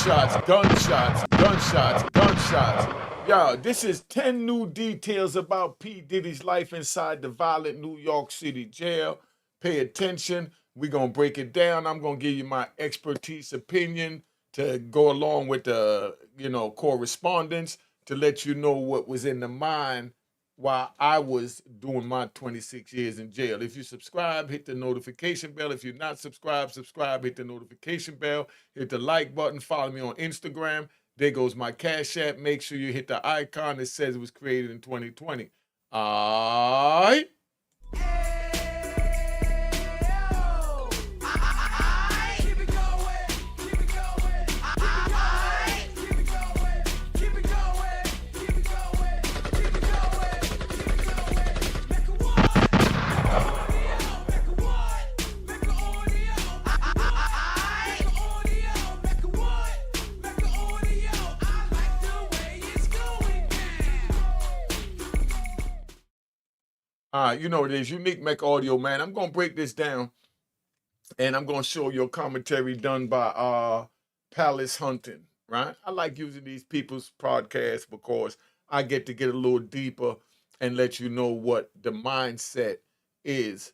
Gunshots, gunshots, gunshots, gunshots. Yo, this is 10 new details about P. Diddy's life inside the violent New York City jail. Pay attention. We're going to break it down. I'm going to give you my expertise opinion to go along with the, correspondence to let you know what was in the mind while I was doing my 26 years in jail. If you subscribe, hit the notification bell. If you're not subscribed, subscribe, hit the notification bell, hit the like button, follow me on Instagram. There goes my Cash App. Make sure you hit the icon that says it was created in 2020. All right. You know what it is, Unique Mecca Audio, man. I'm going to break this down, and I'm going to show you a commentary done by Palace Hunting, right? I like using these people's podcasts because I get to get a little deeper and let you know what the mindset is,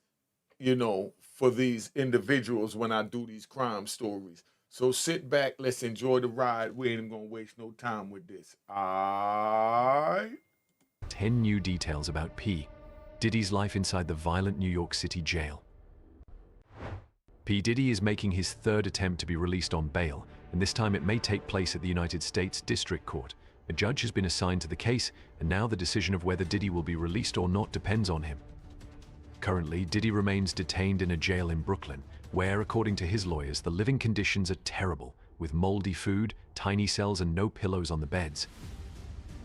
for these individuals when I do these crime stories. So sit back, let's enjoy the ride. We ain't going to waste no time with this. All right? 10 new details about P. Diddy's life inside the violent New York City jail. P. Diddy is making his third attempt to be released on bail, and this time it may take place at the United States District Court. A judge has been assigned to the case, and now the decision of whether Diddy will be released or not depends on him. Currently, Diddy remains detained in a jail in Brooklyn, where, according to his lawyers, the living conditions are terrible, with moldy food, tiny cells, and no pillows on the beds.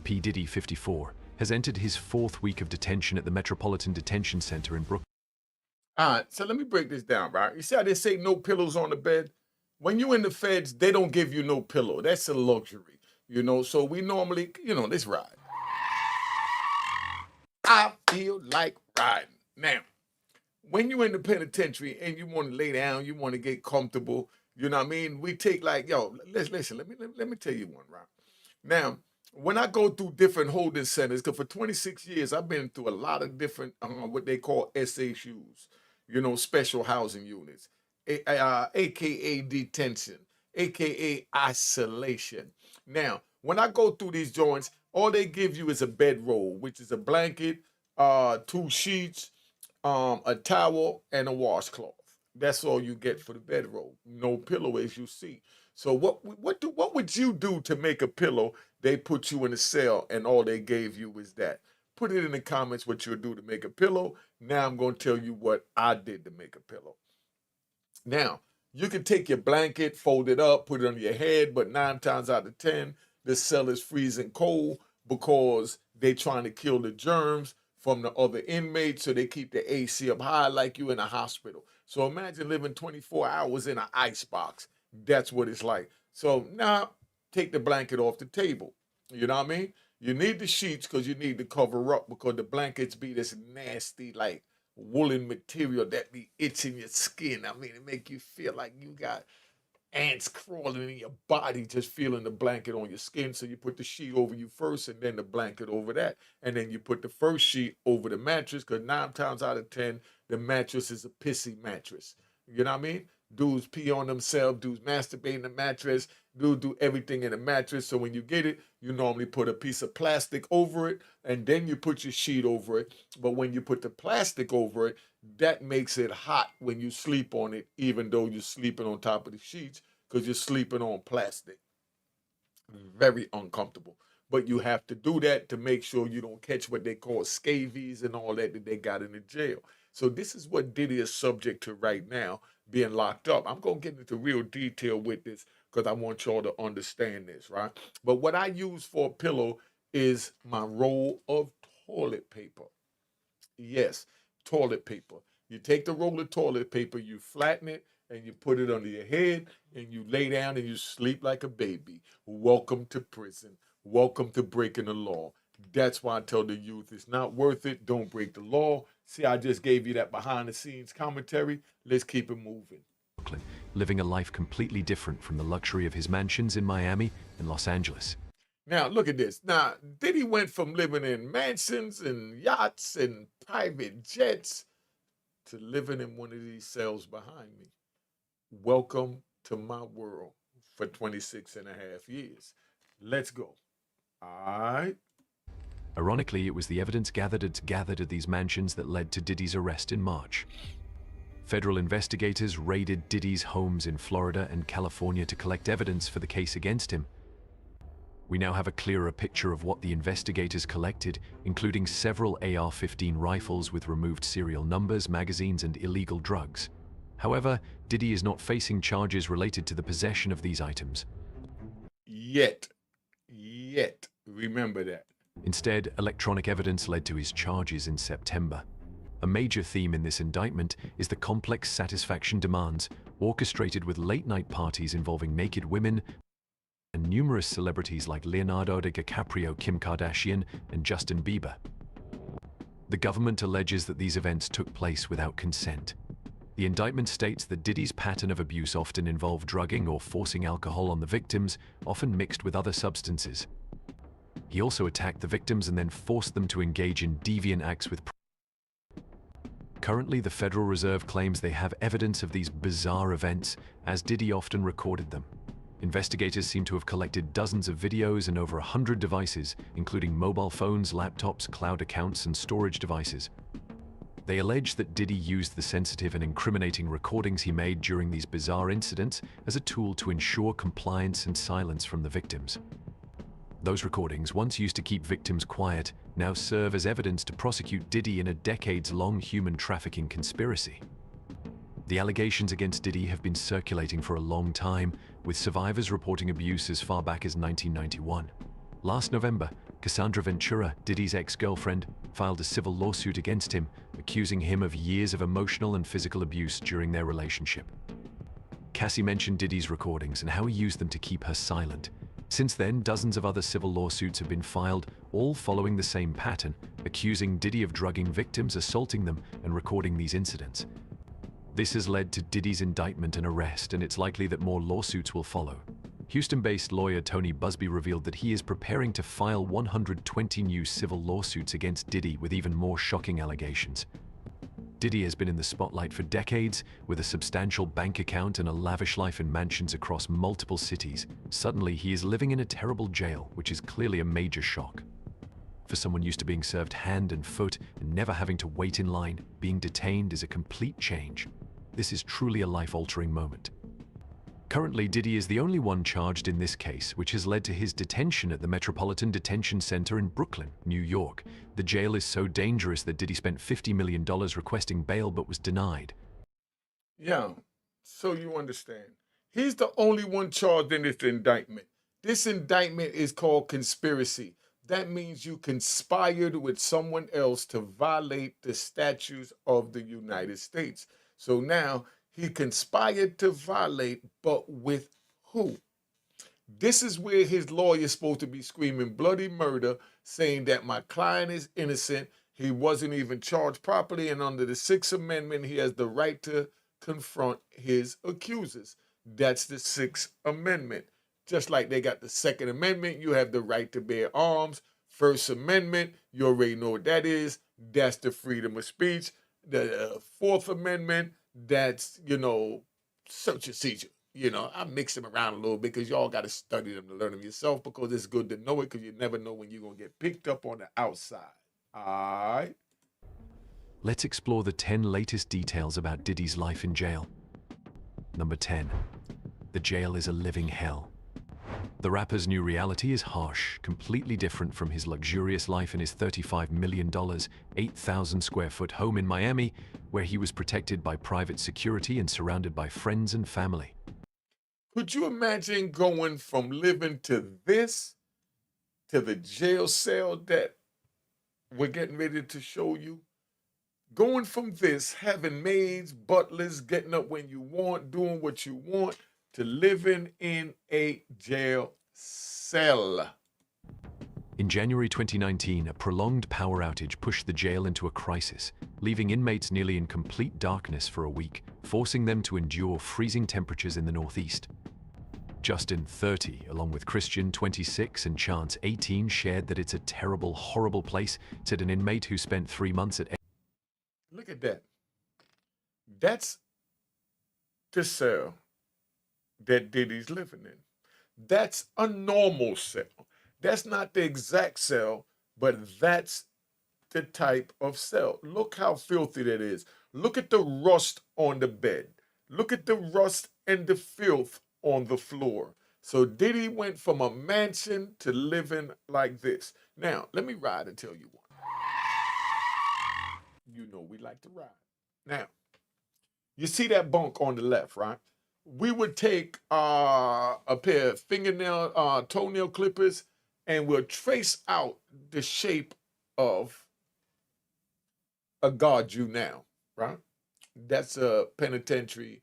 P. Diddy, 54, has entered his fourth week of detention at the Metropolitan Detention Center in Brooklyn. All right, so let me break this down, right? You see how they say no pillows on the bed? When you in the feds, they don't give you no pillow. That's a luxury, so we normally, let's ride. I feel like riding. Now, when you in the penitentiary and you want to lay down, you want to get comfortable, you know what I mean? We take let me tell you one, right? Now, when I go through different holding centers, because for 26 years, I've been through a lot of different, what they call SHUs, special housing units, AKA detention, AKA isolation. Now, when I go through these joints, all they give you is a bedroll, which is a blanket, 2 sheets, a towel, and a washcloth. That's all you get for the bedroll. No pillow, as you see. So what would you do to make a pillow? They put you in a cell and all they gave you was that. Put it in the comments what you'll do to make a pillow. Now I'm going to tell you what I did to make a pillow. Now, you can take your blanket, fold it up, put it on your head, but 9 times out of 10, the cell is freezing cold because they're trying to kill the germs from the other inmates, so they keep the AC up high like you in a hospital. So imagine living 24 hours in an ice box. That's what it's like. So now take the blanket off the table. You know what I mean? You need the sheets because you need to cover up because the blankets be this nasty, like woolen material that be itching your skin. I mean, it make you feel like you got ants crawling in your body just feeling the blanket on your skin. So you put the sheet over you first and then the blanket over that. And then you put the first sheet over the mattress because 9 times out of 10, the mattress is a pissy mattress. You know what I mean? Dudes pee on themselves, dudes masturbate in the mattress, dudes do everything in the mattress. So when you get it, you normally put a piece of plastic over it and then you put your sheet over it. But when you put the plastic over it, that makes it hot when you sleep on it, even though you're sleeping on top of the sheets because you're sleeping on plastic. Very uncomfortable. But you have to do that to make sure you don't catch what they call scabies and all that they got in the jail. So this is what Diddy is subject to right now, being locked up. I'm going to get into real detail with this because I want y'all to understand this, right? But what I use for a pillow is my roll of toilet paper. Yes, toilet paper. You take the roll of toilet paper, you flatten it, and you put it under your head, and you lay down and you sleep like a baby. Welcome to prison. Welcome to breaking the law. That's why I tell the youth it's not worth it. Don't break the law. See, I just gave you that behind the scenes commentary. Let's keep it moving. Brooklyn, living a life completely different from the luxury of his mansions in Miami and Los Angeles. Now, look at this. Now, Diddy went from living in mansions and yachts and private jets to living in one of these cells behind me. Welcome to my world for 26 and a half years. Let's go. All right. Ironically, it was the evidence gathered at these mansions that led to Diddy's arrest in March. Federal investigators raided Diddy's homes in Florida and California to collect evidence for the case against him. We now have a clearer picture of what the investigators collected, including several AR-15 rifles with removed serial numbers, magazines, and illegal drugs. However, Diddy is not facing charges related to the possession of these items. Yet. Remember that. Instead, electronic evidence led to his charges in September. A major theme in this indictment is the complex satisfaction demands, orchestrated with late-night parties involving naked women and numerous celebrities like Leonardo DiCaprio, Kim Kardashian, and Justin Bieber. The government alleges that these events took place without consent. The indictment states that Diddy's pattern of abuse often involved drugging or forcing alcohol on the victims, often mixed with other substances. He also attacked the victims and then forced them to engage in deviant acts with. Currently, the Federal Reserve claims they have evidence of these bizarre events, as Diddy often recorded them. Investigators seem to have collected dozens of videos and over 100 devices, including mobile phones, laptops, cloud accounts, and storage devices. They allege that Diddy used the sensitive and incriminating recordings he made during these bizarre incidents as a tool to ensure compliance and silence from the victims. Those recordings, once used to keep victims quiet, now serve as evidence to prosecute Diddy in a decades-long human trafficking conspiracy. The allegations against Diddy have been circulating for a long time, with survivors reporting abuse as far back as 1991. Last November, Cassandra Ventura, Diddy's ex-girlfriend, filed a civil lawsuit against him, accusing him of years of emotional and physical abuse during their relationship. Cassie mentioned Diddy's recordings and how he used them to keep her silent. Since then, dozens of other civil lawsuits have been filed, all following the same pattern, accusing Diddy of drugging victims, assaulting them, and recording these incidents. This has led to Diddy's indictment and arrest, and it's likely that more lawsuits will follow. Houston-based lawyer Tony Busby revealed that he is preparing to file 120 new civil lawsuits against Diddy with even more shocking allegations. Diddy has been in the spotlight for decades, with a substantial bank account and a lavish life in mansions across multiple cities. Suddenly, he is living in a terrible jail, which is clearly a major shock. For someone used to being served hand and foot and never having to wait in line, being detained is a complete change. This is truly a life-altering moment. Currently, Diddy is the only one charged in this case, which has led to his detention at the Metropolitan Detention Center in Brooklyn, New York. The jail is so dangerous that Diddy spent $50 million requesting bail but was denied. Yeah, so you understand. He's the only one charged in this indictment. This indictment is called conspiracy. That means you conspired with someone else to violate the statutes of the United States. So now he conspired to violate, but with who? This is where his lawyer is supposed to be screaming bloody murder, saying that my client is innocent. He wasn't even charged properly, and under the Sixth Amendment, he has the right to confront his accusers. That's the Sixth Amendment. Just like they got the Second Amendment, you have the right to bear arms. First Amendment, you already know what that is. That's the freedom of speech. The Fourth Amendment, that's, search and seizure. I mix them around a little bit because y'all got to study them to learn them yourself, because it's good to know it, because you never know when you're going to get picked up on the outside. All right? Let's explore the 10 latest details about Diddy's life in jail. Number 10. The jail is a living hell. The rapper's new reality is harsh, completely different from his luxurious life in his $35 million, 8,000 square foot home in Miami, where he was protected by private security and surrounded by friends and family. Could you imagine going from living to this, to the jail cell that we're getting ready to show you? Going from this, having maids, butlers, getting up when you want, doing what you want, to living in a jail cell. In January 2019, a prolonged power outage pushed the jail into a crisis, leaving inmates nearly in complete darkness for a week, forcing them to endure freezing temperatures in the northeast. Justin, 30, along with Christian, 26, and Chance, 18, shared that it's a terrible, horrible place, said an inmate who spent 3 months at... Look at that. That's the cell that Diddy's living in. That's a normal cell. That's not the exact cell, but that's the type of cell. Look how filthy that is. Look at the rust on the bed. Look at the rust and the filth on the floor. So Diddy went from a mansion to living like this. Now, let me ride and tell you one. You know we like to ride. Now, you see that bunk on the left, right? We would take a pair of toenail clippers, and we'll trace out the shape of a guard you now, right? That's a penitentiary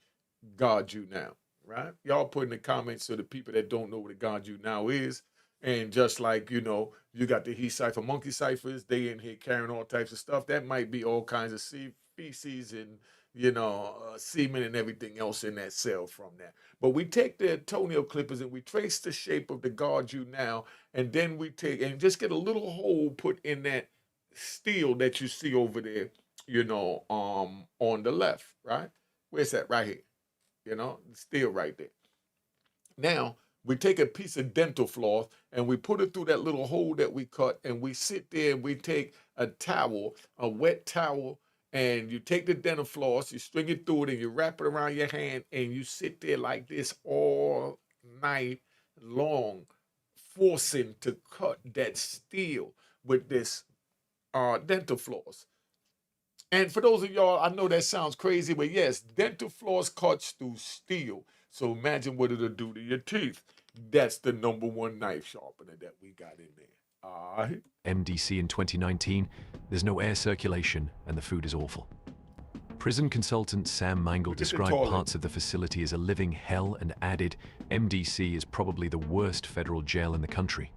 guard you now, right? Y'all put in the comments so the people that don't know what a guard you now is. And just like, you know, you got the he cipher, monkey ciphers, they in here carrying all types of stuff. That might be all kinds of feces and, you know, semen and everything else in that cell from that. But we take the toenail clippers and we trace the shape of the guard you now, and then we take and just get a little hole put in that steel that you see over there, you know, on the left, right? Where's that? Right here. You know, steel right there. Now, we take a piece of dental floss and we put it through that little hole that we cut, and we sit there and we take a towel, a wet towel, and you take the dental floss, you string it through it, and you wrap it around your hand, and you sit there like this all night long, forcing to cut that steel with this dental floss. And for those of y'all, I know that sounds crazy, but yes, dental floss cuts through steel. So imagine what it'll do to your teeth. That's the #1 knife sharpener that we got in there. All right. MDC in 2019, there's no air circulation and the food is awful. Prison consultant Sam Mangle described parts of the facility as a living hell and added, MDC is probably the worst federal jail in the country.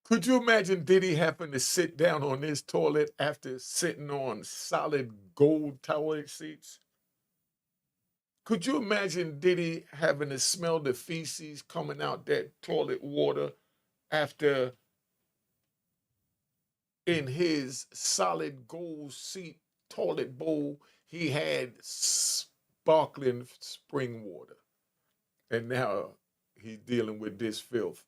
Could you imagine Diddy having to sit down on his toilet after sitting on solid gold toilet seats? Could you imagine Diddy having to smell the feces coming out that toilet water after in his solid gold seat toilet bowl he had sparkling spring water, and now he's dealing with this filth?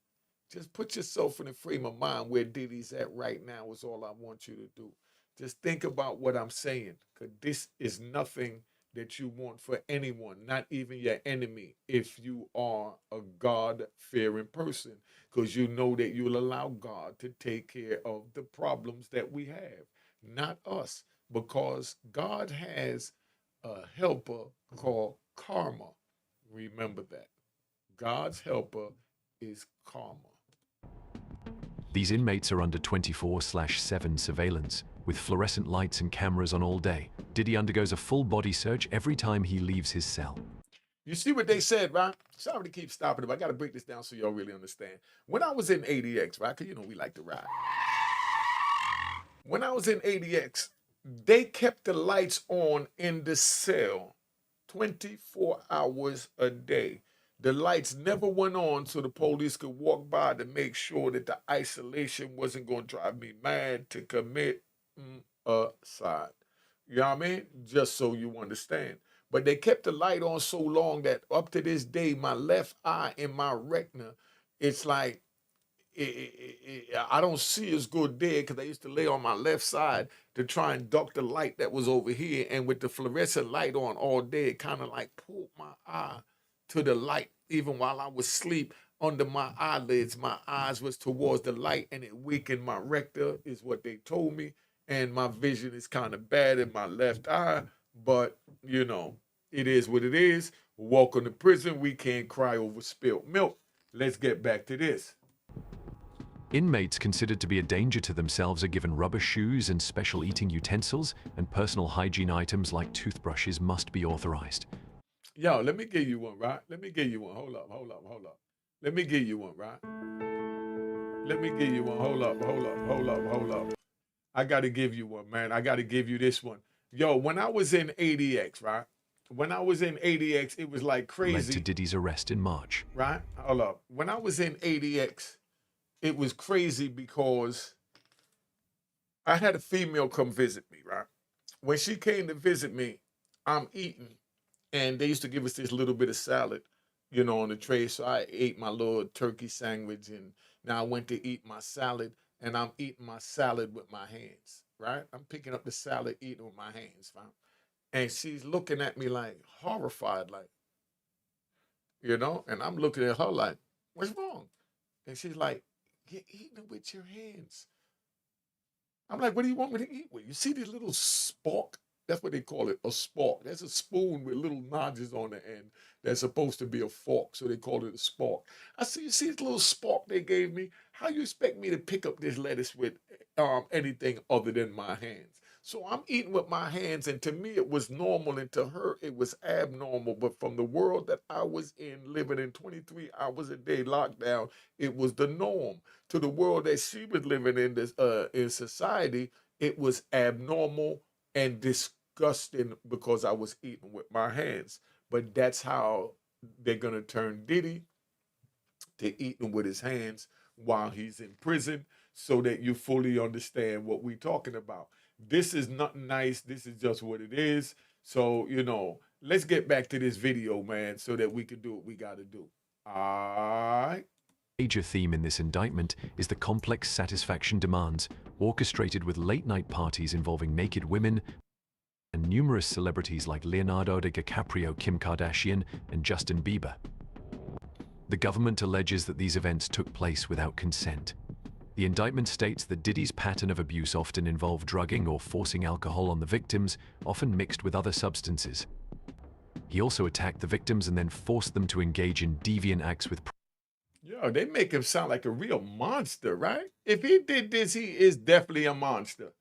Just put yourself in the frame of mind where Diddy's at right now is all I want you to do. Just think about what I'm saying, because this is nothing that you want for anyone, not even your enemy, if you are a God-fearing person, because you know that you'll allow God to take care of the problems that we have, not us, because God has a helper called karma. Remember that. God's helper is karma. These inmates are under 24/7 surveillance, with fluorescent lights and cameras on all day. Diddy undergoes a full body search every time he leaves his cell. You see what they said, right? Sorry to keep stopping it, but I got to break this down so y'all really understand. When I was in ADX, right, because you know we like to ride. When I was in ADX, they kept the lights on in the cell 24 hours a day. The lights never went on so the police could walk by to make sure that the isolation wasn't going to drive me mad to commit aside. You know what I mean? Just so you understand. But they kept the light on so long that up to this day, my left eye and my retina, it's like I don't see as good there because I used to lay on my left side to try and duck the light that was over here. And with the fluorescent light on all day, it kind of like pulled my eye to the light. Even while I was asleep, under my eyelids, my eyes was towards the light, and it weakened my retina, is what they told me. And my vision is kind of bad in my left eye, but you know, it is what it is. Welcome to prison. We can't cry over spilt milk. Let's get back to this. Inmates considered to be a danger to themselves are given rubber shoes and special eating utensils, and personal hygiene items like toothbrushes must be authorized. Yo, let me give you one, right? Let me give you one. Hold up. Let me give you one, right? Let me give you one. Hold up. I got to give you one, man. I got to give you this one. Yo, when I was in ADX, right? When I was in ADX, it was like Led to crazy, Diddy's arrest in March. right? Hold up. When I was in ADX, it was crazy because I had a female come visit me, right? When she came to visit me, I'm eating, and they used to give us this little bit of salad, on the tray. So I ate my little turkey sandwich, and now I went to eat my salad, and I'm eating my salad with my hands, right? I'm picking up the salad, eating with my hands, fam. And she's looking at me like horrified, like, and I'm looking at her like, what's wrong? And she's like, you're eating it with your hands. I'm like, what do you want me to eat with? You see this little spork? That's what they call it, a spork. That's a spoon with little notches on the end. That's supposed to be a fork, so they call it a spork. I said, you see this little spork they gave me? How you expect me to pick up this lettuce with anything other than my hands? So I'm eating with my hands, and to me it was normal, and to her it was abnormal. But from the world that I was in, living in 23 hours a day lockdown, it was the norm. To the world that she was living in, this in society, it was abnormal and disgusting because I was eating with my hands. But that's how they're gonna turn Diddy to eating with his hands while he's in prison, so that you fully understand what we're talking about. This is not nice. This is just what it is. So, let's get back to this video, man, so that we can do what we got to do. All right. Major theme in this indictment is the complex satisfaction demands, orchestrated with late-night parties involving naked women and numerous celebrities like Leonardo DiCaprio, Kim Kardashian, and Justin Bieber. The government alleges that these events took place without consent. The indictment states that Diddy's pattern of abuse often involved drugging or forcing alcohol on the victims, often mixed with other substances. He also attacked the victims and then forced them to engage in deviant acts with. Yo, they make him sound like a real monster, right? If he did this, he is definitely a monster.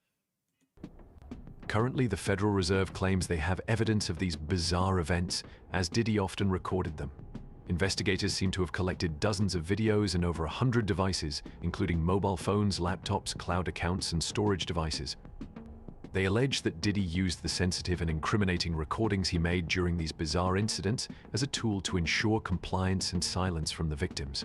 Currently, the Federal Reserve claims they have evidence of these bizarre events, as Diddy often recorded them. Investigators seem to have collected dozens of videos and over 100 devices, including mobile phones, laptops, cloud accounts, and storage devices. They allege that Diddy used the sensitive and incriminating recordings he made during these bizarre incidents as a tool to ensure compliance and silence from the victims.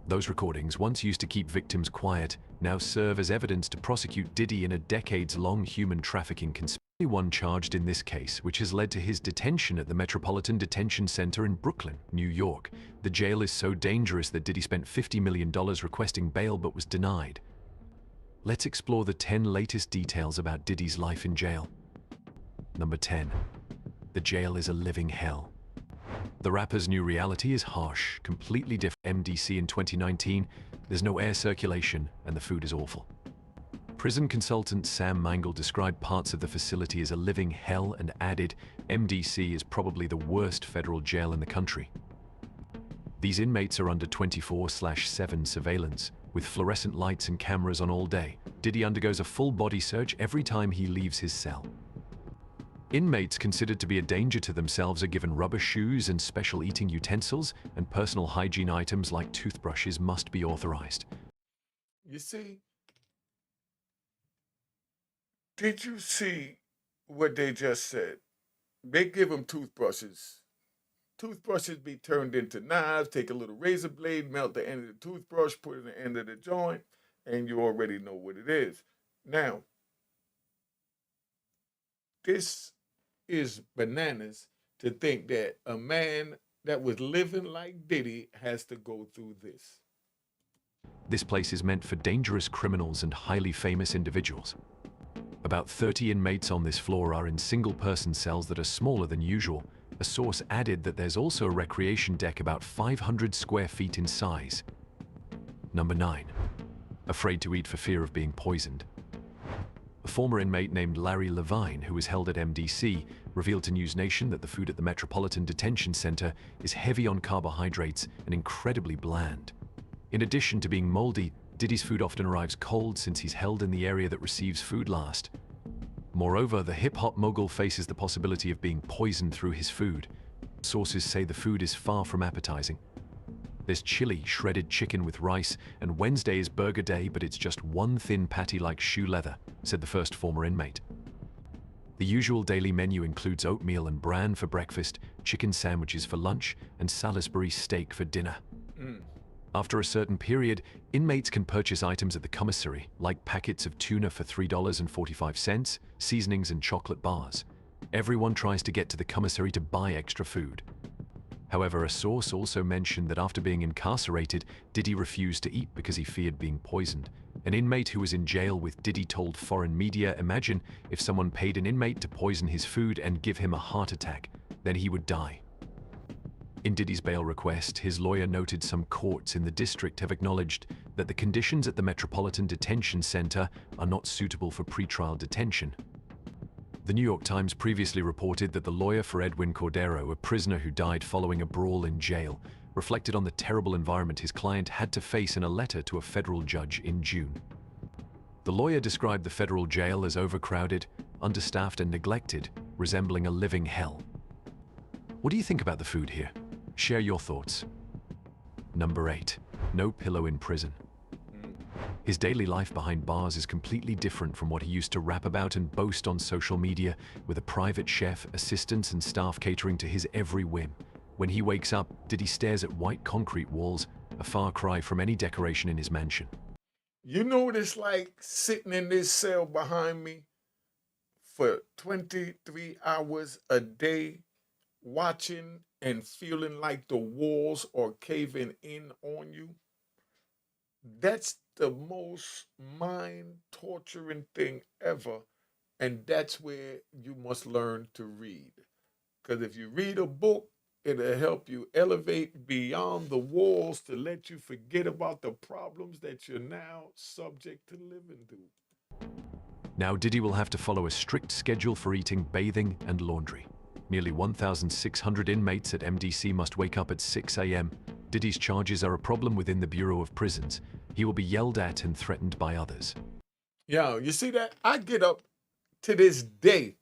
Those recordings, once used to keep victims quiet, now serve as evidence to prosecute Diddy in a decades-long human trafficking conspiracy. One charged in this case, which has led to his detention at the Metropolitan Detention Center in Brooklyn, New York. The jail is so dangerous that Diddy spent $50 million requesting bail but was denied. Let's explore the 10 latest details about Diddy's life in jail. Number 10. The jail is a living hell. The rapper's new reality is harsh, completely different. MDC in 2019, there's no air circulation and the food is awful. Prison consultant Sam Mangle described parts of the facility as a living hell and added, MDC is probably the worst federal jail in the country. These inmates are under 24/7 surveillance, with fluorescent lights and cameras on all day. Diddy undergoes a full body search every time he leaves his cell. Inmates considered to be a danger to themselves are given rubber shoes and special eating utensils, and personal hygiene items like toothbrushes must be authorized. You see, did you see what they just said? They give them toothbrushes. Toothbrushes be turned into knives. Take a little razor blade, melt the end of the toothbrush, put it in the end of the joint, and you already know what it is. Now, this is bananas to think that a man that was living like Diddy has to go through this. This place is meant for dangerous criminals and highly famous individuals. About 30 inmates on this floor are in single-person cells that are smaller than usual. A source added that there's also a recreation deck about 500 square feet in size. Number 9. Afraid to eat for fear of being poisoned. A former inmate named Larry Levine, who was held at MDC, revealed to News Nation that the food at the Metropolitan Detention Center is heavy on carbohydrates and incredibly bland. In addition to being moldy, Diddy's food often arrives cold since he's held in the area that receives food last. Moreover, the hip-hop mogul faces the possibility of being poisoned through his food. Sources say the food is far from appetizing. There's chili, shredded chicken with rice, and Wednesday is burger day, but it's just one thin patty like shoe leather, said the first former inmate. The usual daily menu includes oatmeal and bran for breakfast, chicken sandwiches for lunch, and Salisbury steak for dinner. After a certain period, inmates can purchase items at the commissary, like packets of tuna for $3.45, seasonings and chocolate bars. Everyone tries to get to the commissary to buy extra food. However, a source also mentioned that after being incarcerated, Diddy refused to eat because he feared being poisoned. An inmate who was in jail with Diddy told foreign media, "Imagine if someone paid an inmate to poison his food and give him a heart attack, then he would die." In Diddy's bail request, his lawyer noted some courts in the district have acknowledged that the conditions at the Metropolitan Detention Center are not suitable for pretrial detention. The New York Times previously reported that the lawyer for Edwin Cordero, a prisoner who died following a brawl in jail, reflected on the terrible environment his client had to face in a letter to a federal judge in June. The lawyer described the federal jail as overcrowded, understaffed, and neglected, resembling a living hell. What do you think about the food here? Share your thoughts. Number 8. No pillow in prison. His daily life behind bars is completely different from what he used to rap about and boast on social media, with a private chef, assistants, and staff catering to his every whim. When he wakes up, Diddy stares at white concrete walls, a far cry from any decoration in his mansion. You know what it's like sitting in this cell behind me for 23 hours a day, watching and feeling like the walls are caving in on you? That's the most mind-torturing thing ever, and that's where you must learn to read. Because if you read a book, it'll help you elevate beyond the walls to let you forget about the problems that you're now subject to living through. Now Diddy will have to follow a strict schedule for eating, bathing, and laundry. Nearly 1,600 inmates at MDC must wake up at 6 a.m. Diddy's charges are a problem within the Bureau of Prisons. He will be yelled at and threatened by others. Yeah, you see that? I get up to this day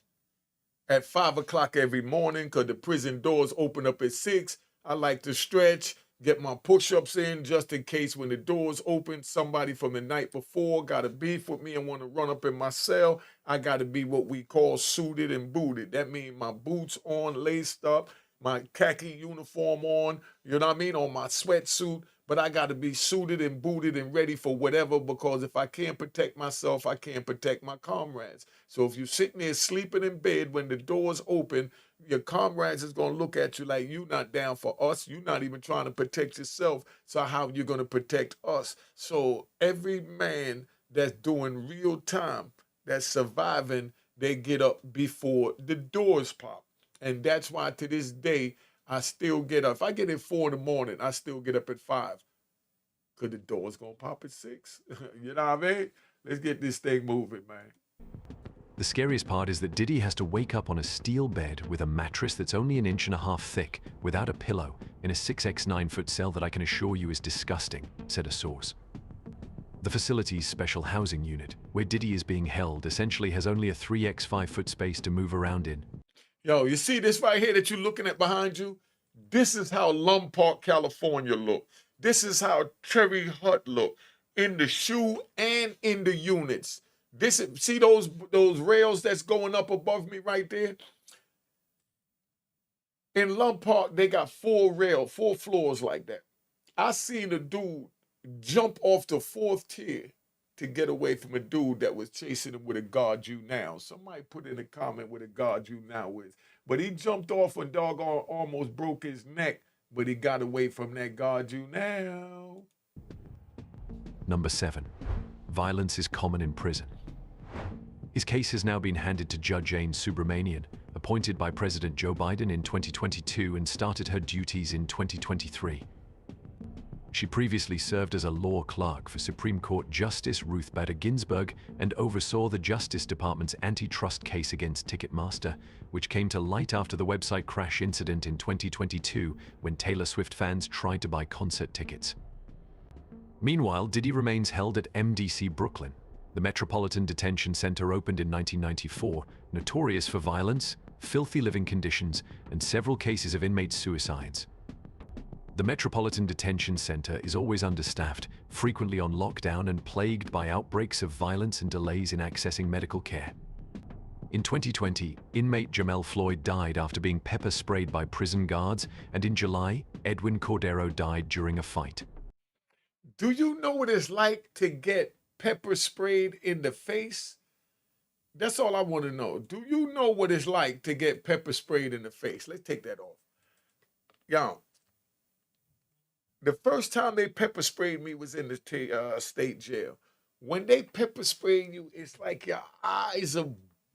at 5 o'clock every morning because the prison doors open up at 6. I like to stretch, get my push-ups in just in case when the doors open, somebody from the night before got a beef with me and want to run up in my cell. I got to be what we call suited and booted. That means my boots on, laced up, my khaki uniform on, you know what I mean, on my sweatsuit. But I got to be suited and booted and ready for whatever, because if I can't protect myself, I can't protect my comrades. So if you're sitting there sleeping in bed when the doors open, your comrades is going to look at you like you not down for us. You're not even trying to protect yourself. So how you going to protect us? So every man that's doing real time, that's surviving, they get up before the doors pop. And that's why to this day, I still get up. If I get at 4 in the morning, I still get up at 5. Because the door's going to pop at 6. You know what I mean? Let's get this thing moving, man. The scariest part is that Diddy has to wake up on a steel bed with a mattress that's only 1.5 inches thick, without a pillow, in a 6x 9-foot cell that I can assure you is disgusting, said a source. The facility's special housing unit, where Diddy is being held, essentially has only a 3x 5-foot space to move around in. Yo, you see this right here that you're looking at behind you? This is how Lum Park, California look. This is how Cherry Hut look, in the shoe and in the units. See those rails that's going up above me right there? In Lum Park, they got 4 floors like that. I seen a dude jump off the 4th tier to get away from a dude that was chasing him with a guard you now. Somebody put in a comment what a guard you now is. But he jumped off and doggone almost broke his neck, but he got away from that guard you now. Number 7. Violence is common in prison. His case has now been handed to Judge Jane Subramanian, appointed by President Joe Biden in 2022 and started her duties in 2023. She previously served as a law clerk for Supreme Court Justice Ruth Bader Ginsburg and oversaw the Justice Department's antitrust case against Ticketmaster, which came to light after the website crash incident in 2022 when Taylor Swift fans tried to buy concert tickets. Meanwhile, Diddy remains held at MDC Brooklyn. The Metropolitan Detention Center opened in 1994, notorious for violence, filthy living conditions, and several cases of inmate suicides. The Metropolitan Detention Center is always understaffed, frequently on lockdown and plagued by outbreaks of violence and delays in accessing medical care. In 2020, inmate Jamel Floyd died after being pepper sprayed by prison guards, and in July, Edwin Cordero died during a fight. Do you know what it's like to get pepper sprayed in the face? That's all I want to know. Do you know what it's like to get pepper sprayed in the face? Let's take that off. Yo, the first time they pepper sprayed me was in the state jail. When they pepper spray you, it's like your eyes are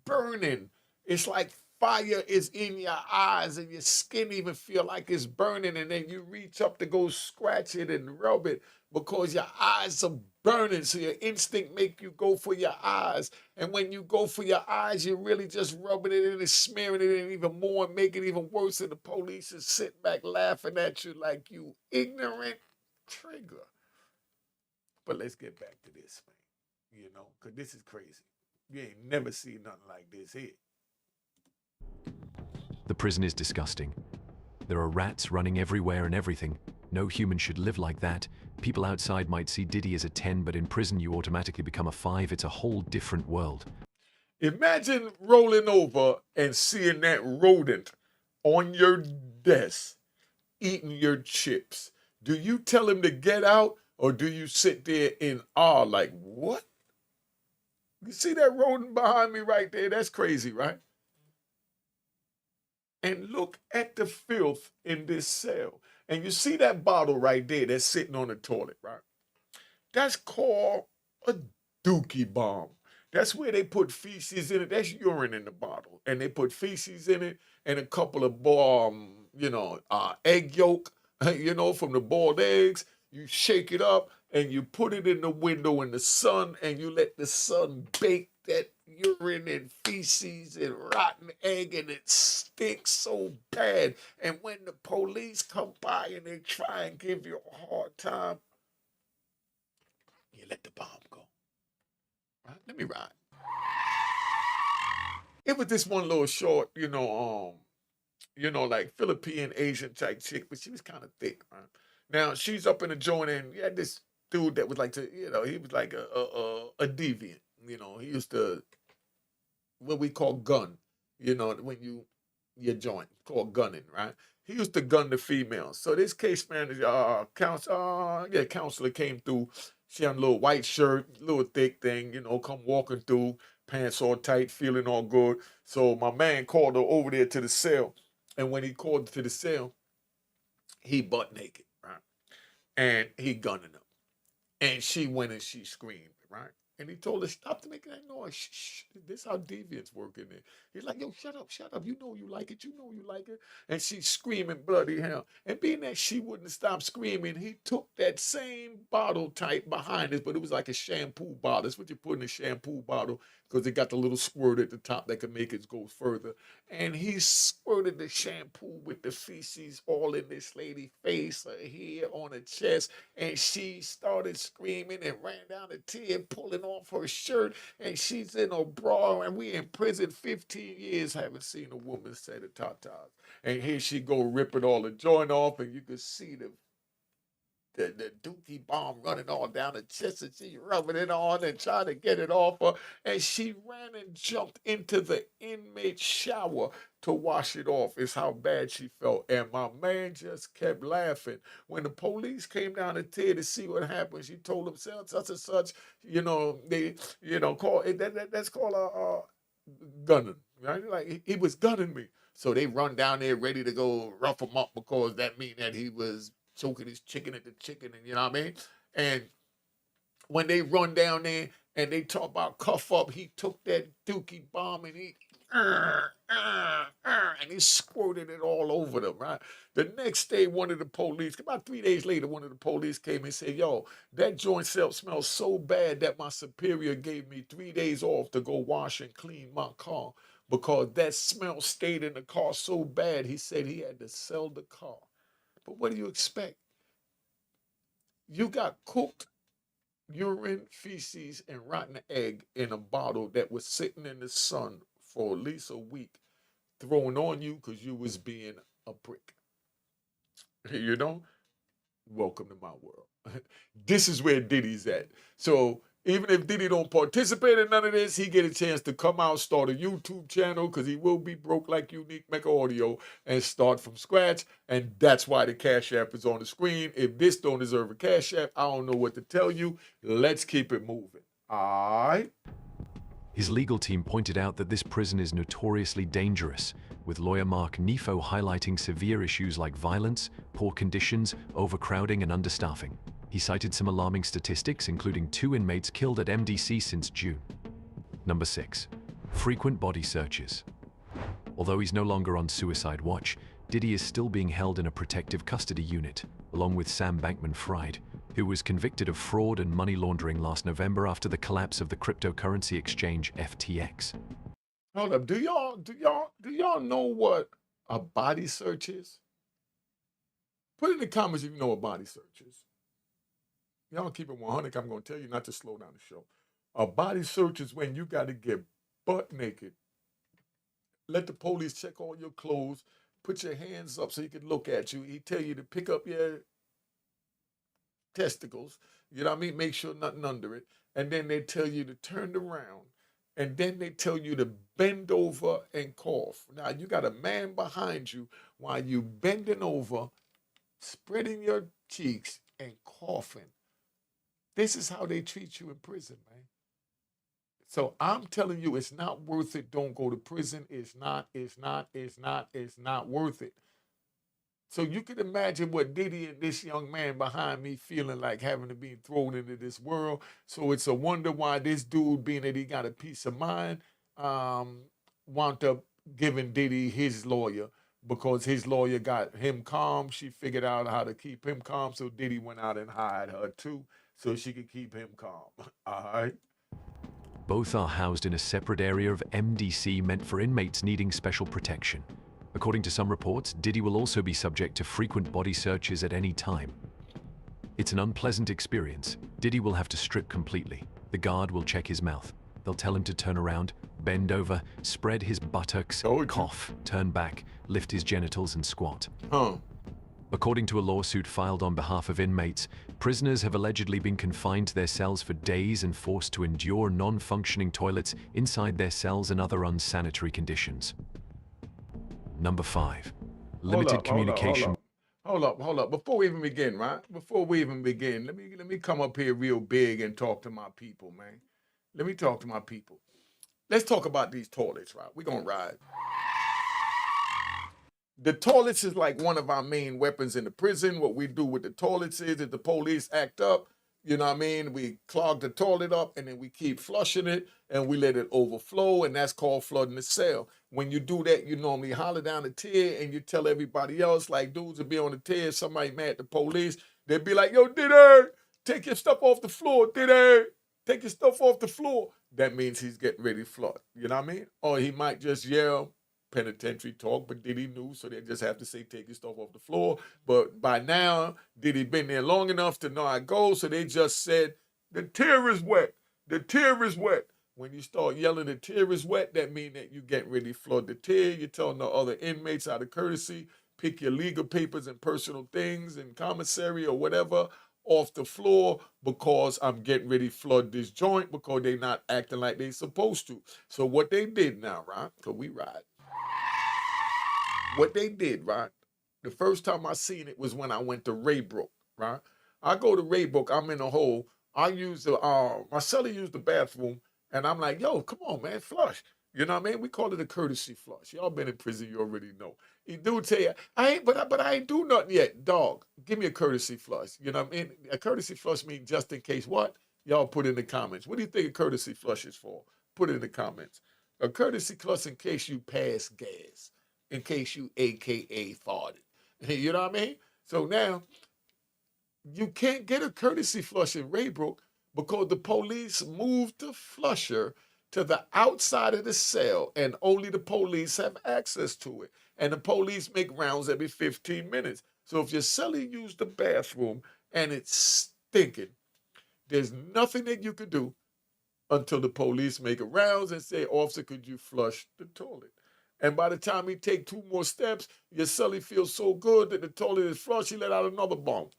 burning. It's like fire is in your eyes and your skin even feel like it's burning. And then you reach up to go scratch it and rub it because your eyes are burning. So your instinct make you go for your eyes. And when you go for your eyes, you're really just rubbing it in and smearing it in even more and make it even worse. And the police is sitting back laughing at you like you ignorant trigger. But let's get back to this, man. You know, because this is crazy. You ain't never seen nothing like this here. The prison is disgusting. There are rats running everywhere and everything. No human should live like that. People outside might see Diddy as a 10, but in prison you automatically become a 5. It's a whole different world. Imagine rolling over and seeing that rodent on your desk eating your chips. Do you tell him to get out or do you sit there in awe like, what? You see that rodent behind me right there? That's crazy, right? And look at the filth in this cell. And you see that bottle right there that's sitting on the toilet, right? That's called a dookie bomb. That's where they put feces in it. That's urine in the bottle. And they put feces in it and a couple of, egg yolk, from the boiled eggs. You shake it up and you put it in the window in the sun and you let the sun bake that urine and feces and rotten egg and it stinks so bad. And when the police come by and they try and give you a hard time, you let the bomb go. Right? Let me ride. It was this one little short, like Philippine Asian type chick, but she was kind of thick, right? Now she's up in the joint and you had this dude that was like he was like a deviant. He used to what we call gun, when your joint called gunning, right? He used to gun the females. So this case manager, counselor came through. She had a little white shirt, little thick thing, come walking through, pants all tight, feeling all good. So my man called her over there to the cell. And when he called her to the cell, he butt naked, right? And he gunning her. And she went and she screamed, right? And he told her, stop making that noise. Shh, shh. This is how deviants work in there. He's like, yo, shut up, shut up. You know you like it. You know you like it. And she's screaming bloody hell. And being that she wouldn't stop screaming, he took that same bottle type behind us, but it was like a shampoo bottle. That's what you put in a shampoo bottle because it got the little squirt at the top that can make it go further. And he squirted the shampoo with the feces all in this lady's face, her hair, on her chest. And she started screaming and ran down a tear, pulling off her shirt. And she's in a bra, and we in prison 15 years, haven't seen a woman say the tatas. And here she go ripping all the joint off, and you could see the dookie bomb running all down her chest, and she rubbing it on and trying to get it off her. And she ran and jumped into the inmate shower to wash it off. Is how bad she felt. And my man just kept laughing. When the police came down the tier to see what happened, she told them, such and such, call it that's called a gunning, right? Like he was gunning me. So they run down there ready to go rough him up because that mean that he was choking his chicken at the chicken, and you know what I mean? And when they run down there and they talk about cuff up, he took that dookie bomb and and he squirted it all over them, right? The next day, one of the police, about 3 days later, one of the police came and said, yo, that joint smells so bad that my superior gave me 3 days off to go wash and clean my car because that smell stayed in the car so bad, he said he had to sell the car. But what do you expect? You got cooked urine, feces, and rotten egg in a bottle that was sitting in the sun for at least a week, thrown on you because you was being a prick. You know? welcome to my world. This is where Diddy's at. So even if Diddy don't participate in none of this, he get a chance to come out, start a YouTube channel, because he will be broke like Unique Mecca Audio, and start from scratch. And that's why the Cash App is on the screen. If this don't deserve a Cash App, I don't know what to tell you. Let's keep it moving. All right? His legal team pointed out that this prison is notoriously dangerous, with lawyer Mark Nefo highlighting severe issues like violence, poor conditions, overcrowding, and understaffing. He cited some alarming statistics, including 2 inmates killed at MDC since June. Number 6. Frequent body searches. Although he's no longer on suicide watch, Diddy is still being held in a protective custody unit, along with Sam Bankman-Fried, who was convicted of fraud and money laundering last November after the collapse of the cryptocurrency exchange FTX. Hold up. Do y'all know what a body search is? Put in the comments if you know what body search is. Y'all keep it 100. I'm going to tell you not to slow down the show. A body search is when you got to get butt naked. Let the police check all your clothes. Put your hands up so he can look at you. He tell you to pick up your testicles. You know what I mean? Make sure nothing under it. And then they tell you to turn around. And then they tell you to bend over and cough. Now, you got a man behind you while you bending over, spreading your cheeks and coughing. This is how they treat you in prison, man. So I'm telling you, it's not worth it. Don't go to prison. It's not worth it. So you can imagine what Diddy and this young man behind me feeling like, having to be thrown into this world. So it's a wonder why this dude, being that he got a peace of mind, wound up giving Diddy his lawyer, because his lawyer got him calm. She figured out how to keep him calm. So Diddy went out and hired her too, so she could keep him calm. All right? Both are housed in a separate area of MDC meant for inmates needing special protection. According to some reports, Diddy will also be subject to frequent body searches at any time. It's an unpleasant experience. Diddy will have to strip completely. The guard will check his mouth. They'll tell him to turn around, bend over, spread his buttocks, cough, turn back, lift his genitals, and squat. According to a lawsuit filed on behalf of inmates, prisoners have allegedly been confined to their cells for days and forced to endure non-functioning toilets inside their cells and other unsanitary conditions. Number 5. Limited communication. Hold up. Before we even begin, right? Before we even begin, let me come up here real big and talk to my people, man. Let me talk to my people. Let's talk about these toilets, right? We're going to ride. The toilets is like one of our main weapons in the prison. What we do with the toilets is, if the police act up, you know what I mean, we clog the toilet up and then we keep flushing it and we let it overflow, and that's called flooding the cell. When you do that, you normally holler down a tier and you tell everybody else, like dudes will be on the tier, somebody mad at the police, they'll be like, yo, Diddy, take your stuff off the floor, Diddy, take your stuff off the floor. That means he's getting ready to flood, you know what I mean? Or he might just yell penitentiary talk, but Diddy knew, so they just have to say, take your stuff off the floor. But by now, Diddy been there long enough to know how it goes, so they just said, the tier is wet. The tier is wet. When you start yelling, the tier is wet, that means that you getting ready to flood the tier. You're telling the other inmates out of courtesy, pick your legal papers and personal things and commissary or whatever off the floor, because I'm getting ready to flood this joint, because they not acting like they supposed to. So what they did now, right, because we ride, what they did, right, the first time I seen it was when I went to Raybrook, right? I go to Raybrook, I'm in a hole. I use the, my cellie used the bathroom, and I'm like, yo, come on, man, flush. You know what I mean? We call it a courtesy flush. Y'all been in prison, you already know. He do tell you, but I ain't do nothing yet. Dog, give me a courtesy flush. You know what I mean? A courtesy flush means just in case what? Y'all put in the comments. What do you think a courtesy flush is for? Put it in the comments. A courtesy flush in case you pass gas, in case you AKA farted. You know what I mean? So now, you can't get a courtesy flush in Raybrook because the police moved the flusher to the outside of the cell, and only the police have access to it. And the police make rounds every 15 minutes. So if your cellie used the bathroom and it's stinking, there's nothing that you can do until the police make a rounds and say, officer, could you flush the toilet? And by the time he take 2 more steps, your cellie feels so good that the toilet is flushed, he let out another bomb.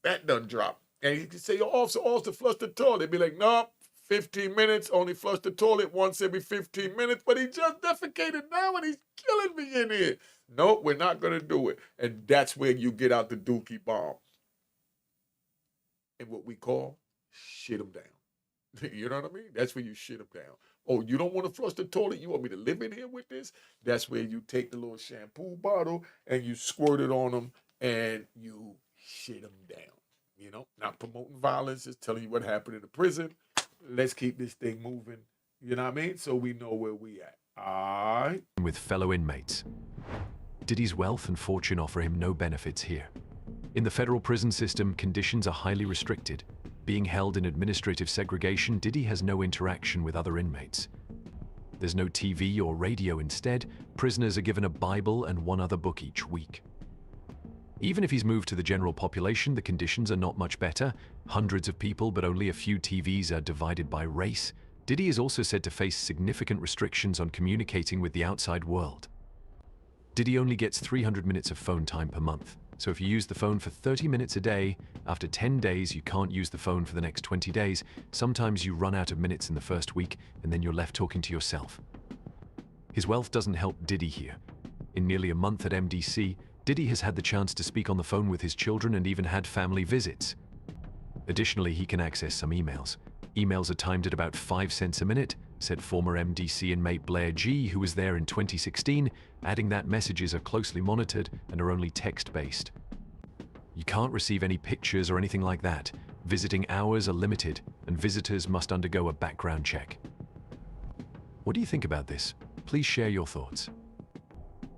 that done drop. And you can say, your officer flush the toilet. They'd be like, nope, 15 minutes, only flush the toilet once every 15 minutes, but he just defecated now and he's killing me in here. Nope, we're not going to do it. And that's where you get out the dookie bomb. And what we call shit them down. You know what I mean? That's where you shit them down. Oh, you don't want to flush the toilet? You want me to live in here with this? That's where you take the little shampoo bottle and you squirt it on them and you shit them down. You know, not promoting violence, just telling you what happened in the prison. Let's keep this thing moving. You know what I mean? So we know where we at. All right. With fellow inmates. Diddy's wealth and fortune offer him no benefits here. In the federal prison system, conditions are highly restricted. Being held in administrative segregation, Diddy has no interaction with other inmates. There's no TV or radio. Instead, prisoners are given a Bible and one other book each week. Even if he's moved to the general population, the conditions are not much better. Hundreds of people, but only a few TVs are divided by race. Diddy is also said to face significant restrictions on communicating with the outside world. Diddy only gets 300 minutes of phone time per month. So if you use the phone for 30 minutes a day, after 10 days you can't use the phone for the next 20 days. Sometimes you run out of minutes in the first week, and then you're left talking to yourself. His wealth doesn't help Diddy here. In nearly a month at MDC, Diddy has had the chance to speak on the phone with his children and even had family visits. Additionally, he can access some emails. Emails are timed at about 5 cents a minute, said former MDC inmate Blair G., who was there in 2016, adding that messages are closely monitored and are only text-based. You can't receive any pictures or anything like that. Visiting hours are limited, and visitors must undergo a background check. What do you think about this? Please share your thoughts.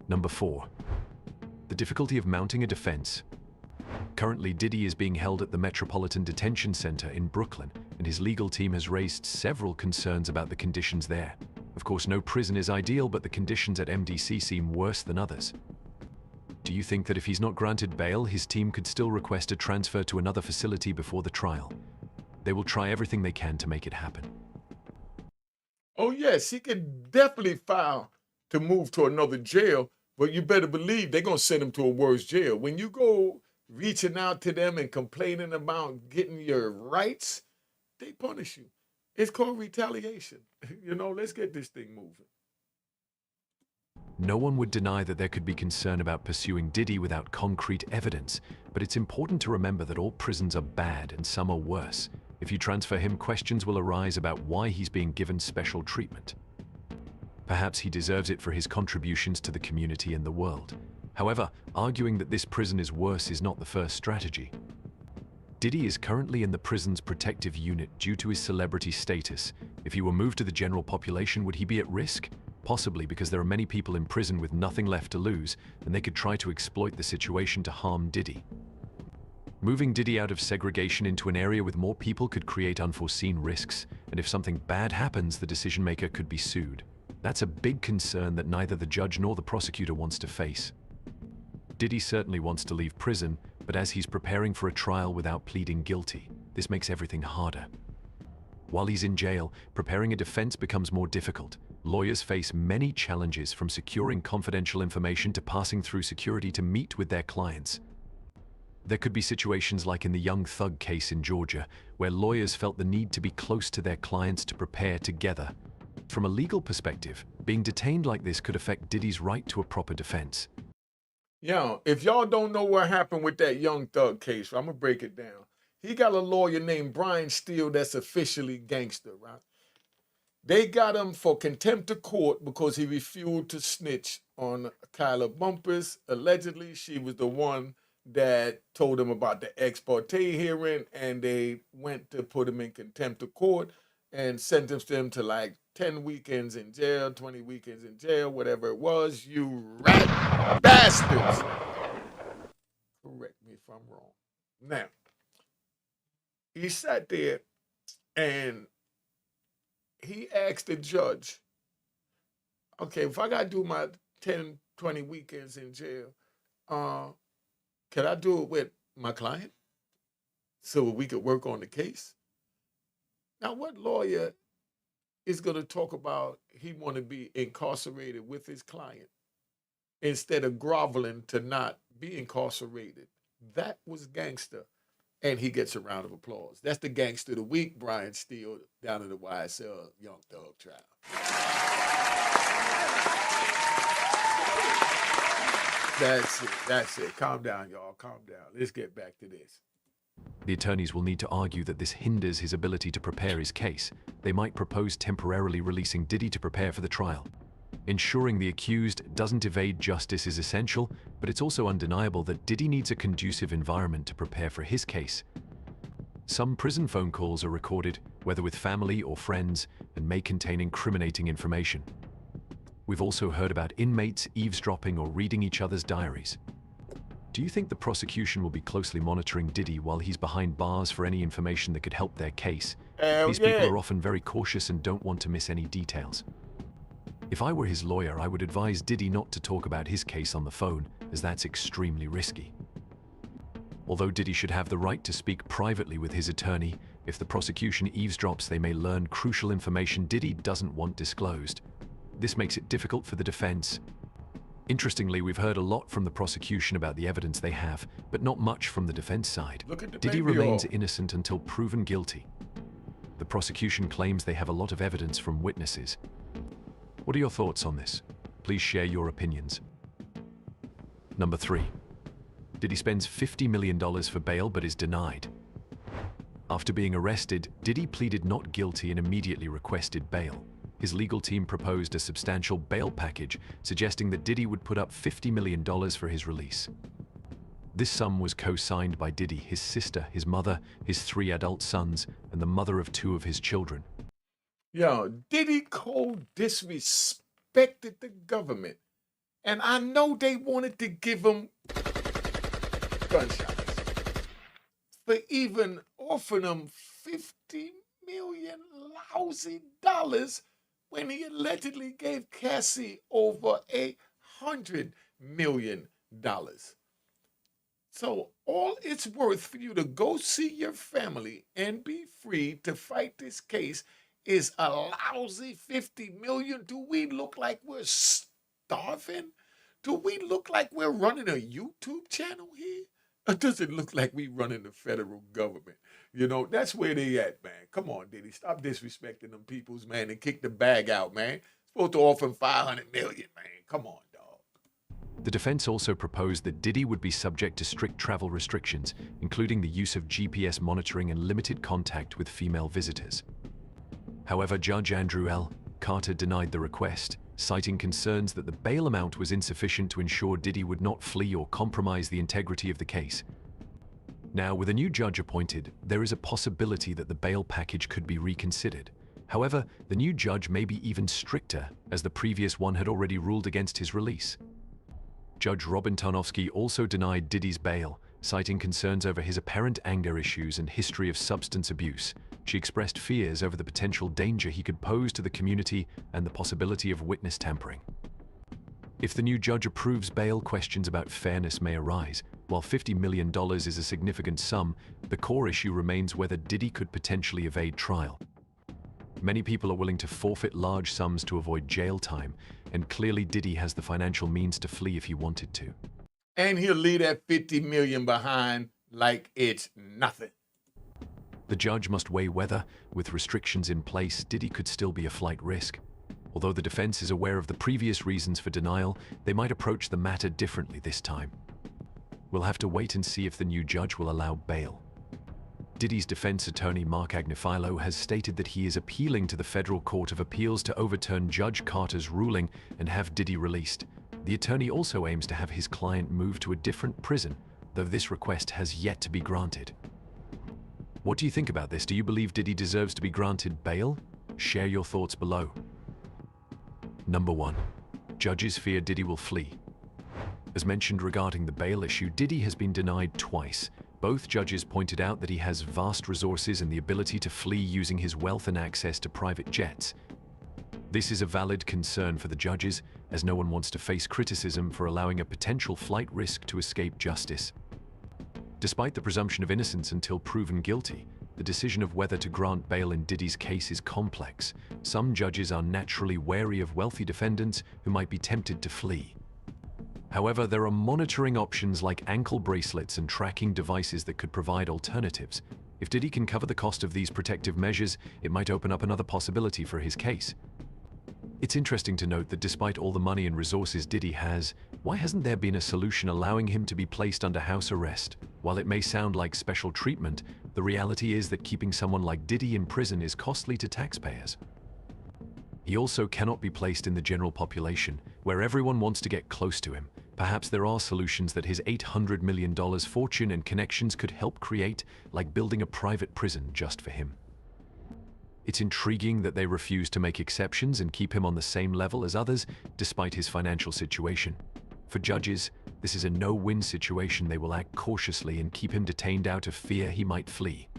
Number 4. The difficulty of mounting a defense. Currently, Diddy is being held at the Metropolitan Detention Center in Brooklyn, and his legal team has raised several concerns about the conditions there. Of course, no prison is ideal, but the conditions at MDC seem worse than others. Do you think that if he's not granted bail, his team could still request a transfer to another facility before the trial? They will try everything they can to make it happen. Oh, yes, he could definitely file to move to another jail, but you better believe they're going to send him to a worse jail. When you go reaching out to them and complaining about getting your rights, they punish you. It's called retaliation. You know, let's get this thing moving. No one would deny that there could be concern about pursuing Diddy without concrete evidence, but it's important to remember that all prisons are bad and some are worse. If you transfer him, questions will arise about why he's being given special treatment. Perhaps he deserves it for his contributions to the community and the world. However, arguing that this prison is worse is not the first strategy. Diddy is currently in the prison's protective unit due to his celebrity status. If he were moved to the general population, would he be at risk? Possibly, because there are many people in prison with nothing left to lose, and they could try to exploit the situation to harm Diddy. Moving Diddy out of segregation into an area with more people could create unforeseen risks, and if something bad happens, the decision-maker could be sued. That's a big concern that neither the judge nor the prosecutor wants to face. Diddy certainly wants to leave prison, but as he's preparing for a trial without pleading guilty, this makes everything harder. While he's in jail, preparing a defense becomes more difficult. Lawyers face many challenges, from securing confidential information to passing through security to meet with their clients. There could be situations like in the Young Thug case in Georgia, where lawyers felt the need to be close to their clients to prepare together. From a legal perspective, being detained like this could affect Diddy's right to a proper defense. Yeah, if y'all don't know what happened with that Young Thug case, I'm going to break it down. He got a lawyer named Brian Steele that's officially gangster, right? They got him for contempt of court because he refused to snitch on Kyla Bumpus. Allegedly, she was the one that told him about the ex parte hearing, and they went to put him in contempt of court and sentenced him to like 10 weekends in jail, 20 weekends in jail, whatever it was. You rat bastards. Correct me if I'm wrong. Now, he sat there and he asked the judge, okay, if I got to do my 10, 20 weekends in jail, can I do it with my client so we could work on the case? Now, what lawyer is going to talk about he want to be incarcerated with his client instead of groveling to not be incarcerated? That was gangster. and he gets a round of applause. That's the gangster of the week, Brian Steele, down in the YSL Young Thug trial. That's it. That's it. Calm down, y'all. Calm down. Let's get back to this. The attorneys will need to argue that this hinders his ability to prepare his case. They might propose temporarily releasing Diddy to prepare for the trial. Ensuring the accused doesn't evade justice is essential, but it's also undeniable that Diddy needs a conducive environment to prepare for his case. Some prison phone calls are recorded, whether with family or friends, and may contain incriminating information. We've also heard about inmates eavesdropping or reading each other's diaries. Do you think the prosecution will be closely monitoring Diddy while he's behind bars for any information that could help their case? These people are often very cautious and don't want to miss any details. If I were his lawyer, I would advise Diddy not to talk about his case on the phone, as that's extremely risky. Although Diddy should have the right to speak privately with his attorney, if the prosecution eavesdrops, they may learn crucial information Diddy doesn't want disclosed. This makes it difficult for the defense. Interestingly, we've heard a lot from the prosecution about the evidence they have, but not much from the defense side. Diddy remains innocent until proven guilty. The prosecution claims they have a lot of evidence from witnesses. What are your thoughts on this? Please share your opinions. Number 3. Diddy spends $50 million for bail but is denied. After being arrested, Diddy pleaded not guilty and immediately requested bail. His legal team proposed a substantial bail package, suggesting that Diddy would put up $50 million for his release. This sum was co-signed by Diddy, his sister, his mother, his 3 adult sons, and the mother of 2 of his children. Yo, Diddy cold disrespected the government. And I know they wanted to give him gunshots for even offering him $50 million lousy dollars when he allegedly gave Cassie over $100 million. So all it's worth for you to go see your family and be free to fight this case is a lousy $50 million. Do we look like we're starving? Do we look like we're running a YouTube channel here? Or does it look like we running the federal government? You know, that's where they at, man. Come on, Diddy. Stop disrespecting them peoples, man, and kick the bag out, man. Supposed to offer him $500 million, man. Come on, dog. The defense also proposed that Diddy would be subject to strict travel restrictions, including the use of GPS monitoring and limited contact with female visitors. However, Judge Andrew L. Carter denied the request, citing concerns that the bail amount was insufficient to ensure Diddy would not flee or compromise the integrity of the case. Now, with a new judge appointed, there is a possibility that the bail package could be reconsidered. However, the new judge may be even stricter, as the previous one had already ruled against his release. Judge Robin Tarnowski also denied Diddy's bail, citing concerns over his apparent anger issues and history of substance abuse. She expressed fears over the potential danger he could pose to the community and the possibility of witness tampering. If the new judge approves bail, questions about fairness may arise. While $50 million is a significant sum, the core issue remains whether Diddy could potentially evade trial. Many people are willing to forfeit large sums to avoid jail time, and clearly Diddy has the financial means to flee if he wanted to. And he'll leave that $50 million behind like it's nothing. The judge must weigh whether, with restrictions in place, Diddy could still be a flight risk. Although the defense is aware of the previous reasons for denial, they might approach the matter differently this time. We'll have to wait and see if the new judge will allow bail. Diddy's defense attorney Mark Agnifilo has stated that he is appealing to the Federal Court of Appeals to overturn Judge Carter's ruling and have Diddy released. The attorney also aims to have his client moved to a different prison, though this request has yet to be granted. What do you think about this? Do you believe Diddy deserves to be granted bail? Share your thoughts below. Number 1. Judges fear Diddy will flee. As mentioned regarding the bail issue, Diddy has been denied twice. Both judges pointed out that he has vast resources and the ability to flee using his wealth and access to private jets. This is a valid concern for the judges, as no one wants to face criticism for allowing a potential flight risk to escape justice. Despite the presumption of innocence until proven guilty, the decision of whether to grant bail in Diddy's case is complex. Some judges are naturally wary of wealthy defendants who might be tempted to flee. However, there are monitoring options like ankle bracelets and tracking devices that could provide alternatives. If Diddy can cover the cost of these protective measures, it might open up another possibility for his case. It's interesting to note that despite all the money and resources Diddy has, why hasn't there been a solution allowing him to be placed under house arrest? While it may sound like special treatment, the reality is that keeping someone like Diddy in prison is costly to taxpayers. He also cannot be placed in the general population, where everyone wants to get close to him. Perhaps there are solutions that his $800 million fortune and connections could help create, like building a private prison just for him. It's intriguing that they refuse to make exceptions and keep him on the same level as others, despite his financial situation. For judges, this is a no-win situation. They will act cautiously and keep him detained out of fear he might flee.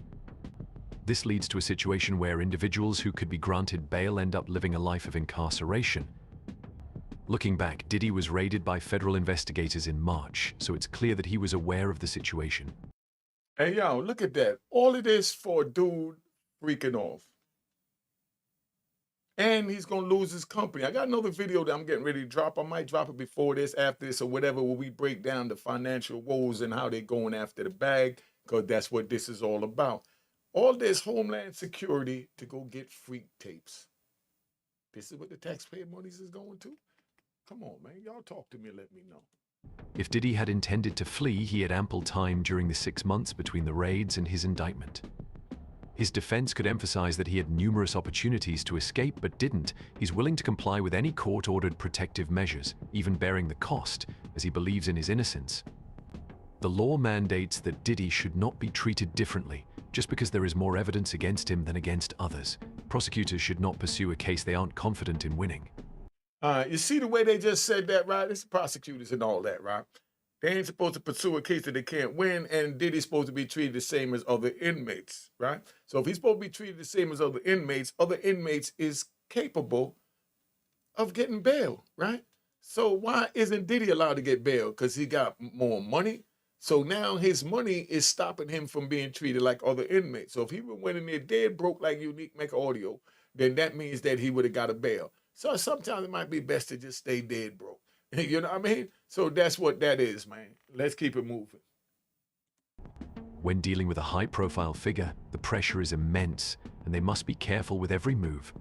This leads to a situation where individuals who could be granted bail end up living a life of incarceration. Looking back, Diddy was raided by federal investigators in March, so it's clear that he was aware of the situation. Hey, yo, look at that. All of this for a dude freaking off. And he's going to lose his company. I got another video that I'm getting ready to drop. I might drop it before this, after this, or whatever, where we break down the financial woes and how they're going after the bag, because that's what this is all about. All this Homeland Security to go get freak tapes. This is what the taxpayer monies is going to? Come on, man. Y'all talk to me and let me know. If Diddy had intended to flee, he had ample time during the 6 months between the raids and his indictment. His defense could emphasize that he had numerous opportunities to escape but didn't. He's willing to comply with any court-ordered protective measures, even bearing the cost, as he believes in his innocence. The law mandates that Diddy should not be treated differently, just because there is more evidence against him than against others. Prosecutors should not pursue a case they aren't confident in winning. You see the way they just said that, right? It's the prosecutors and all that, right? They ain't supposed to pursue a case that they can't win, and Diddy's supposed to be treated the same as other inmates, right? So if he's supposed to be treated the same as other inmates is capable of getting bail, right? So why isn't Diddy allowed to get bail? Because he got more money. So now his money is stopping him from being treated like other inmates. So if he went in there dead broke like Unique Mecca Audio, then that means that he would have got a bail. So sometimes it might be best to just stay dead broke. You know what I mean? So that's what that is, man. Let's keep it moving. When dealing with a high-profile figure, the pressure is immense, and they must be careful with every move.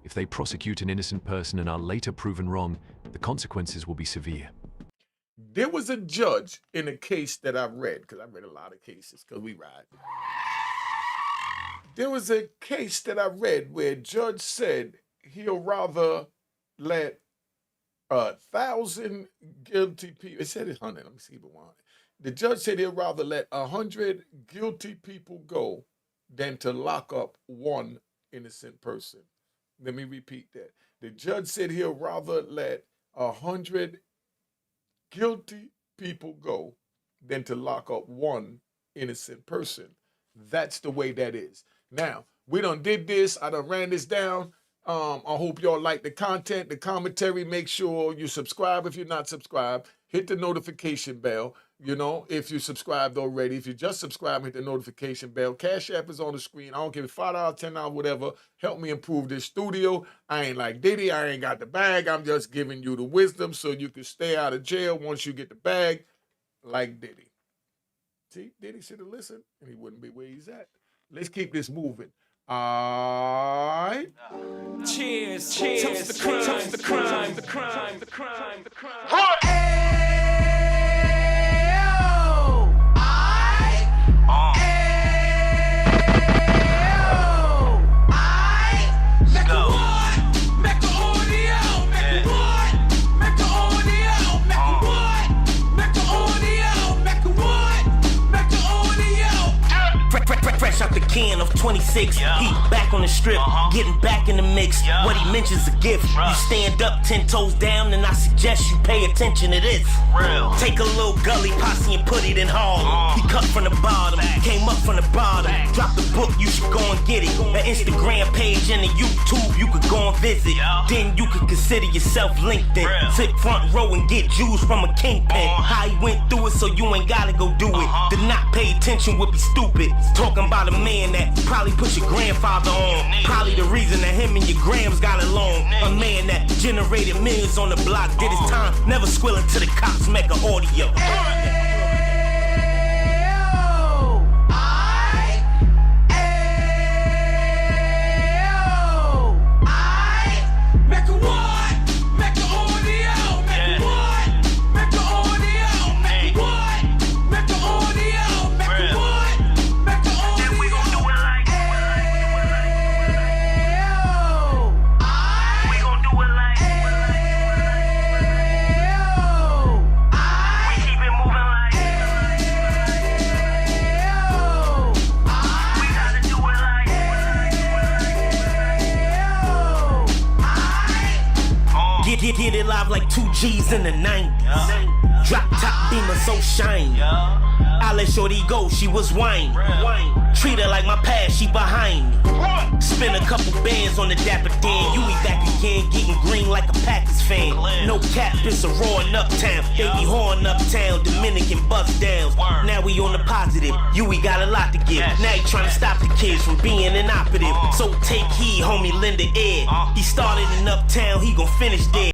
If they prosecute an innocent person and are later proven wrong, the consequences will be severe. There was a judge in a case that I read, because I read a lot of cases, because we ride. There was a case that I read where a judge said he'll rather let 1,000 guilty people, it said it's 100, let me see if it was. The judge said he'll rather let 100 guilty people go than to lock up one innocent person. Let me repeat that. The judge said he'll rather let 100 guilty people go than to lock up one innocent person. That's the way that is. Now, we done did this, I done ran this down. I hope y'all like the content, the commentary. Make sure you subscribe if you're not subscribed. Hit the notification bell, you know, if you subscribed already. If you just subscribed, hit the notification bell. Cash App is on the screen. I don't give it $5, $10, whatever. Help me improve this studio. I ain't like Diddy. I ain't got the bag. I'm just giving you the wisdom so you can stay out of jail once you get the bag like Diddy. See, Diddy should have listened and he wouldn't be where he's at. Let's keep this moving. All right. Cheers, cheers, toast the crime, toast the crime, the crime, the crime, the crime. Out the can of 26, heat back on the strip, getting back in the mix. What he mentions a gift. You stand up 10 toes down, and I suggest you pay attention to this. Take a little gully posse and put it in hall. He cut from the bottom, came up from the bottom. Drop the book, you should go and get it. An Instagram page and a YouTube you could go and visit. Then you could consider yourself LinkedIn. Sit front row and get Jews from a kingpin. How he went through it so you ain't gotta go do it. To not pay attention would be stupid. Talking about a man that probably put your grandfather on. Probably the reason that him and your grams got along. A man that generated millions on the block, did his time, never squilling to the cops, Mecca audio. Get it live like 2 G's in the 90s. Drop top beamer so shiny. I let shorty go, she was wine. Treat her like my past, she behind me. Spend a couple bands on the Dapper Dan. You be back again, getting green like a Packers fan. No cap, it's a raw in Uptown. They be horn Uptown, Dominican bust downs. Now we on the positive, we got a lot to give. Now he trying to stop the kids from being inoperative. So take heed, homie, lend an ear. He started in Uptown, he gon' finish there.